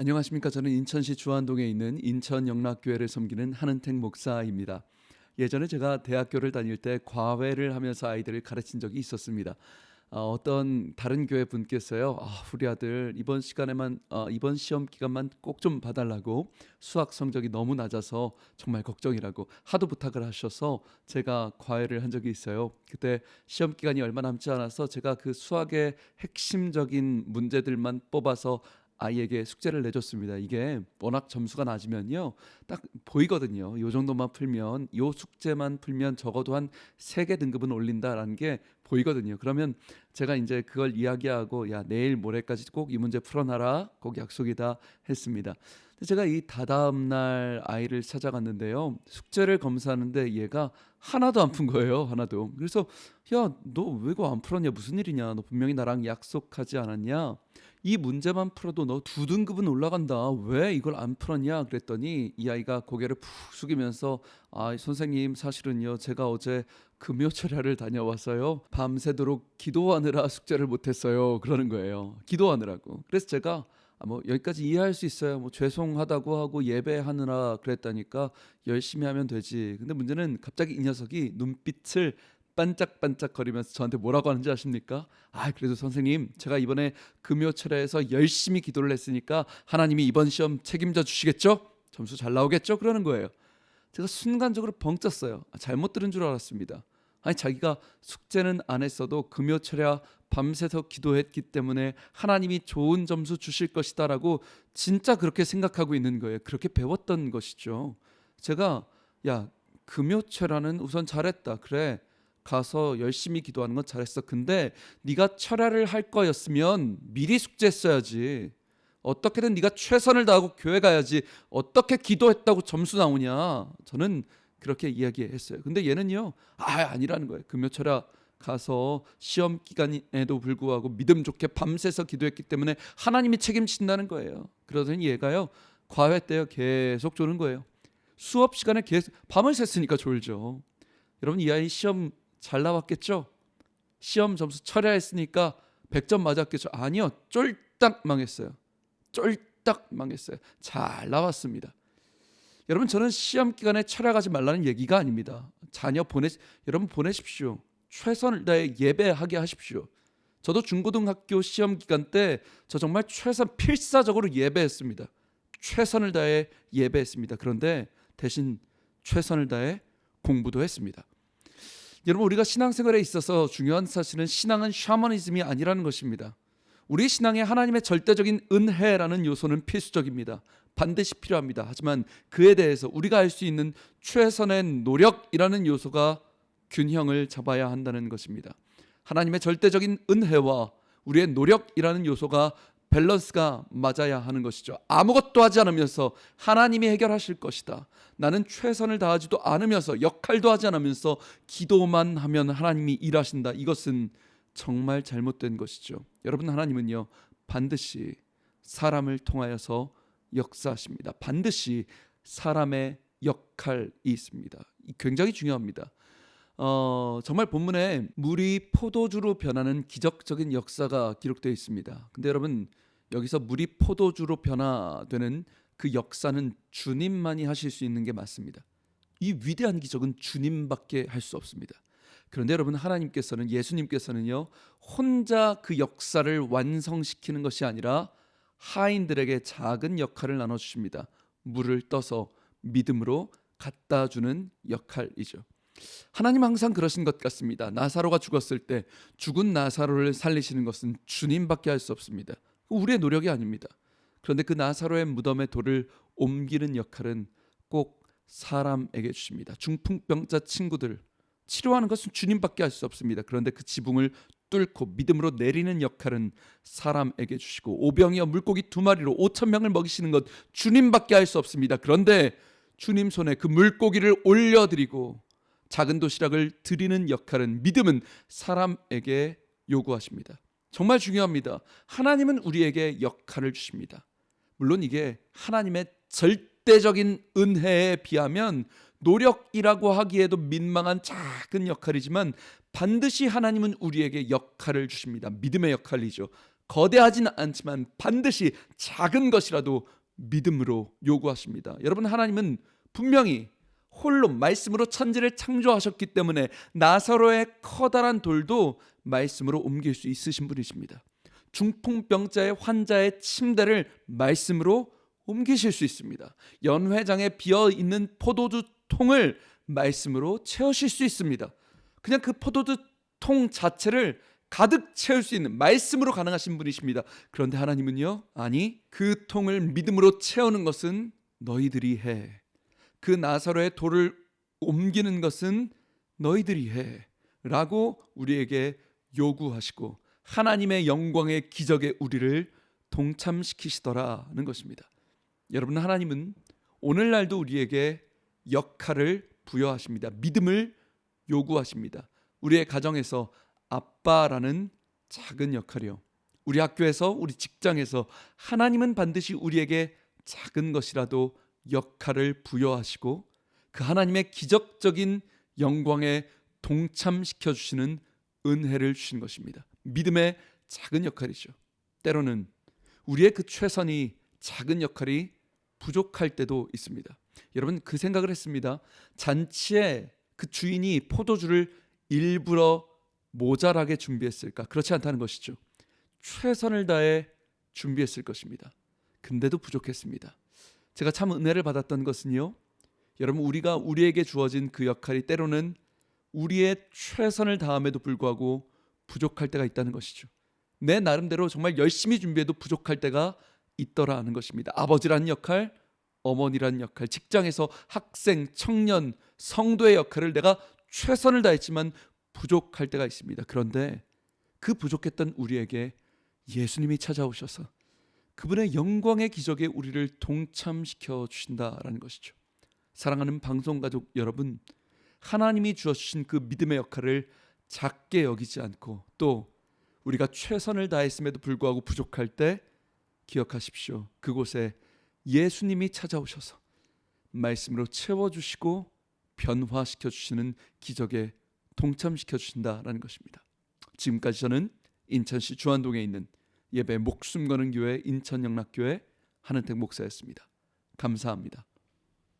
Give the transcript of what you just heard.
안녕하십니까. 저는 인천시 주안동에 있는 인천영락교회를 섬기는 한은택 목사입니다. 예전에 제가 대학교를 다닐 때 과외를 하면서 아이들을 가르친 적이 있었습니다. 어떤 다른 교회 분께서요, 우리 아들 이번 시험 기간만 꼭 좀 봐달라고, 수학 성적이 너무 낮아서 정말 걱정이라고 하도 부탁을 하셔서 제가 과외를 한 적이 있어요. 그때 시험 기간이 얼마 남지 않아서 제가 그 수학의 핵심적인 문제들만 뽑아서 아이에게 숙제를 내줬습니다. 이게 워낙 점수가 낮으면요, 딱 보이거든요. 요 정도만 풀면, 요 숙제만 풀면 적어도 한 3개 등급은 올린다라는 게 보이거든요. 그러면 제가 이제 그걸 이야기하고, 야, 내일 모레까지 꼭 이 문제 풀어놔라, 꼭 약속이다 했습니다. 근데 제가 이 다다음 날 아이를 찾아갔는데요, 숙제를 검사하는데 얘가 하나도 안 푼 거예요. 하나도. 그래서 야, 너 왜 그거 안 풀었냐, 무슨 일이냐, 너 분명히 나랑 약속하지 않았냐, 이 문제만 풀어도 너 2등급은 올라간다, 왜 이걸 안 풀었냐 그랬더니, 이 아이가 고개를 푹 숙이면서, 선생님, 사실은요, 제가 어제 금요철야를 다녀와서요, 밤새도록 기도하느라 숙제를 못했어요, 그러는 거예요. 기도하느라고. 그래서 제가 뭐 여기까지 이해할 수 있어요, 뭐 죄송하다고 하고 예배하느라 그랬다니까 열심히 하면 되지. 근데 문제는 갑자기 이 녀석이 눈빛을 반짝반짝거리면서 저한테 뭐라고 하는지 아십니까? 그래도 선생님, 제가 이번에 금요철야에서 열심히 기도를 했으니까 하나님이 이번 시험 책임져 주시겠죠? 점수 잘 나오겠죠? 그러는 거예요. 제가 순간적으로 벙 쪘어요. 잘못 들은 줄 알았습니다. 자기가 숙제는 안 했어도 금요철야 밤새서 기도했기 때문에 하나님이 좋은 점수 주실 것이다라고 진짜 그렇게 생각하고 있는 거예요. 그렇게 배웠던 것이죠. 제가, 야, 금요철야는 우선 잘했다. 그래, 가서 열심히 기도하는 건 잘했어. 근데 네가 철야를 할 거였으면 미리 숙제했어야지. 어떻게든 네가 최선을 다하고 교회 가야지. 어떻게 기도했다고 점수 나오냐. 저는 그렇게 이야기했어요. 근데 얘는요, 아니라는 거예요. 금요철야 가서 시험 기간에도 불구하고 믿음 좋게 밤새서 기도했기 때문에 하나님이 책임진다는 거예요. 그러더니 얘가요, 과외 때요, 계속 조는 거예요. 수업 시간에 계속 밤을 샜으니까 졸죠. 여러분, 이 아이 시험 잘 나왔겠죠? 시험 점수 철야했으니까 100점 맞았겠죠? 아니요, 쫄딱 망했어요. 쫄딱 망했어요. 잘 나왔습니다. 여러분, 저는 시험 기간에 철야가지 말라는 얘기가 아닙니다. 여러분 보내십시오. 최선을 다해 예배하게 하십시오. 저도 중고등학교 시험 기간 때 저 정말 필사적으로 예배했습니다. 최선을 다해 예배했습니다. 그런데 대신 최선을 다해 공부도 했습니다. 여러분, 우리가 신앙생활에 있어서 중요한 사실은 신앙은 샤머니즘이 아니라는 것입니다. 우리 신앙에 하나님의 절대적인 은혜라는 요소는 필수적입니다. 반드시 필요합니다. 하지만 그에 대해서 우리가 할 수 있는 최선의 노력이라는 요소가 균형을 잡아야 한다는 것입니다. 하나님의 절대적인 은혜와 우리의 노력이라는 요소가 밸런스가 맞아야 하는 것이죠. 아무것도 하지 않으면서 하나님이 해결하실 것이다, 나는 최선을 다하지도 않으면서 역할도 하지 않으면서 기도만 하면 하나님이 일하신다, 이것은 정말 잘못된 것이죠. 여러분, 하나님은요, 반드시 사람을 통하여서 역사하십니다. 반드시 사람의 역할이 있습니다. 굉장히 중요합니다. 정말 본문에 물이 포도주로 변하는 기적적인 역사가 기록되어 있습니다. 근데 여러분, 여기서 물이 포도주로 변화되는 그 역사는 주님만이 하실 수 있는 게 맞습니다. 이 위대한 기적은 주님밖에 할 수 없습니다. 그런데 여러분, 예수님께서는요, 혼자 그 역사를 완성시키는 것이 아니라 하인들에게 작은 역할을 나눠주십니다. 물을 떠서 믿음으로 갖다 주는 역할이죠. 하나님 항상 그러신 것 같습니다. 나사로가 죽었을 때 죽은 나사로를 살리시는 것은 주님밖에 할 수 없습니다. 우리의 노력이 아닙니다. 그런데 그 나사로의 무덤에 돌을 옮기는 역할은 꼭 사람에게 주십니다. 중풍병자 친구들 치료하는 것은 주님밖에 할 수 없습니다. 그런데 그 지붕을 뚫고 믿음으로 내리는 역할은 사람에게 주시고, 오병이어 물고기 2마리로 5,000명을 먹이시는 것 주님밖에 할 수 없습니다. 그런데 주님 손에 그 물고기를 올려드리고 작은 도시락을 드리는 역할은, 믿음은 사람에게 요구하십니다. 정말 중요합니다. 하나님은 우리에게 역할을 주십니다. 물론 이게 하나님의 절대적인 은혜에 비하면 노력이라고 하기에도 민망한 작은 역할이지만 반드시 하나님은 우리에게 역할을 주십니다. 믿음의 역할이죠. 거대하진 않지만 반드시 작은 것이라도 믿음으로 요구하십니다. 여러분, 하나님은 분명히 홀로 말씀으로 천지를 창조하셨기 때문에 나사로의 커다란 돌도 말씀으로 옮길 수 있으신 분이십니다. 중풍병자의 환자의 침대를 말씀으로 옮기실 수 있습니다. 연회장에 비어있는 포도주 통을 말씀으로 채우실 수 있습니다. 그냥 그 포도주 통 자체를 가득 채울 수 있는 말씀으로 가능하신 분이십니다. 그런데 하나님은요, 아니, 그 통을 믿음으로 채우는 것은 너희들이 해. 그 나사로의 돌을 옮기는 것은 너희들이 해 라고 우리에게 요구하시고 하나님의 영광의 기적에 우리를 동참시키시더라는 것입니다. 여러분, 하나님은 오늘날도 우리에게 역할을 부여하십니다. 믿음을 요구하십니다. 우리의 가정에서 아빠라는 작은 역할이요, 우리 학교에서, 우리 직장에서 하나님은 반드시 우리에게 작은 것이라도 역할을 부여하시고 그 하나님의 기적적인 영광에 동참시켜 주시는 은혜를 주신 것입니다. 믿음의 작은 역할이죠. 때로는 우리의 그 최선이, 작은 역할이 부족할 때도 있습니다. 여러분, 그 생각을 했습니다. 잔치에 그 주인이 포도주를 일부러 모자라게 준비했을까? 그렇지 않다는 것이죠. 최선을 다해 준비했을 것입니다. 근데도 부족했습니다. 제가 참 은혜를 받았던 것은요, 여러분, 우리가 우리에게 주어진 그 역할이 때로는 우리의 최선을 다함에도 불구하고 부족할 때가 있다는 것이죠. 내 나름대로 정말 열심히 준비해도 부족할 때가 있더라는 것입니다. 아버지라는 역할, 어머니라는 역할, 직장에서 학생, 청년, 성도의 역할을 내가 최선을 다했지만 부족할 때가 있습니다. 그런데 그 부족했던 우리에게 예수님이 찾아오셔서 그분의 영광의 기적에 우리를 동참시켜 주신다라는 것이죠. 사랑하는 방송가족 여러분, 하나님이 주어주신 그 믿음의 역할을 작게 여기지 않고 또 우리가 최선을 다했음에도 불구하고 부족할 때 기억하십시오. 그곳에 예수님이 찾아오셔서 말씀으로 채워주시고 변화시켜 주시는 기적에 동참시켜 주신다라는 것입니다. 지금까지 저는 인천시 주안동에 있는 예배 목숨 거는 교회 인천영락교회 한은택 목사였습니다. 감사합니다.